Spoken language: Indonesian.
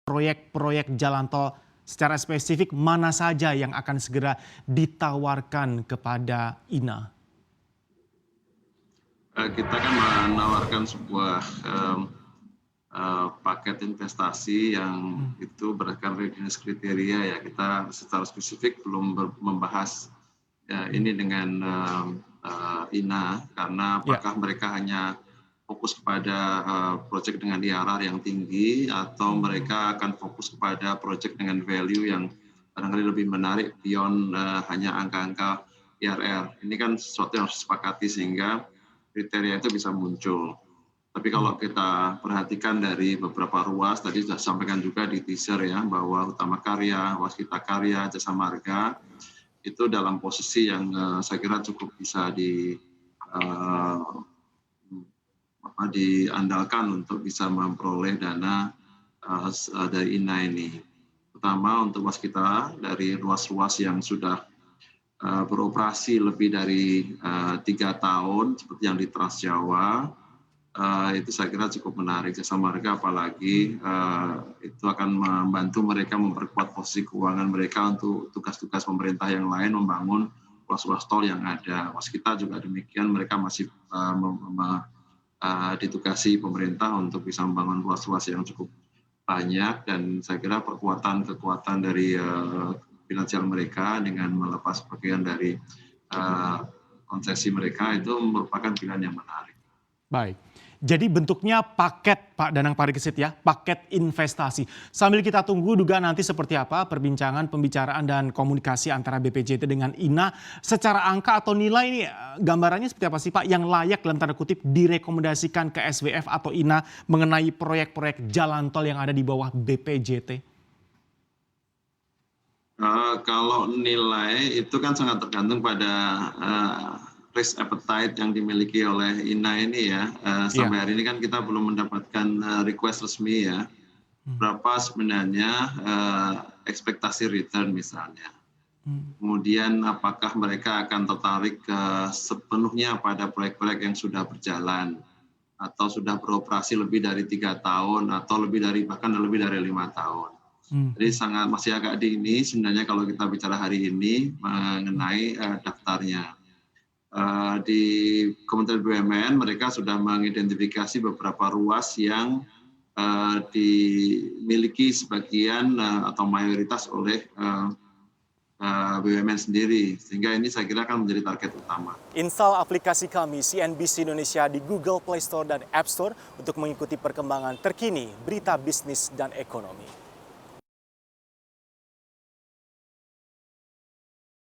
proyek-proyek jalan tol secara spesifik mana saja yang akan segera ditawarkan kepada INA? Kita kan menawarkan sebuah paket investasi yang itu berdasarkan readiness kriteria ya. Kita secara spesifik belum membahas ini dengan INA karena apakah mereka hanya fokus kepada proyek dengan IRR yang tinggi atau mereka akan fokus kepada proyek dengan value yang barangkali lebih menarik beyond hanya angka-angka IRR. Ini kan sesuatu yang harus disepakati sehingga kriteria itu bisa muncul. Tapi kalau kita perhatikan dari beberapa ruas, tadi sudah sampaikan juga di teaser ya, bahwa Utama Karya, Waskita Karya, Jasa Marga, itu dalam posisi yang saya kira cukup bisa diandalkan untuk bisa memperoleh dana dari INA ini. Pertama untuk Waskita, dari ruas-ruas yang sudah beroperasi lebih dari 3 tahun, seperti yang di Trans Jawa, itu saya kira cukup menarik. Jasa Marga apalagi itu akan membantu mereka memperkuat posisi keuangan mereka untuk tugas-tugas pemerintah yang lain membangun ruas-ruas tol yang ada. Waskita juga demikian, mereka masih ditugasi pemerintah untuk bisa membangun ruas-ruas yang cukup banyak dan saya kira kekuatan dari finansial mereka dengan melepas bagian dari konsesi mereka itu merupakan pilihan yang menarik. Baik. Jadi bentuknya paket Pak Danang Parigesit ya, paket investasi. Sambil kita tunggu dugaan nanti seperti apa perbincangan, pembicaraan dan komunikasi antara BPJT dengan INA. Secara angka atau nilai ini gambarannya seperti apa sih Pak yang layak dalam tanda kutip direkomendasikan ke SWF atau INA mengenai proyek-proyek jalan tol yang ada di bawah BPJT? Kalau nilai itu kan sangat tergantung pada risk appetite yang dimiliki oleh INA ini ya. Sampai hari ini kan kita belum mendapatkan request resmi ya. Berapa sebenarnya ekspektasi return misalnya. Kemudian apakah mereka akan tertarik sepenuhnya pada proyek-proyek yang sudah berjalan atau sudah beroperasi lebih dari 3 tahun atau bahkan lebih dari 5 tahun. Jadi masih agak dini sebenarnya kalau kita bicara hari ini mengenai daftarnya. Di Kementerian BUMN mereka sudah mengidentifikasi beberapa ruas yang dimiliki sebagian atau mayoritas oleh BUMN sendiri, sehingga ini saya kira akan menjadi target utama. Install aplikasi kami CNBC Indonesia di Google Play Store dan App Store untuk mengikuti perkembangan terkini berita bisnis dan ekonomi.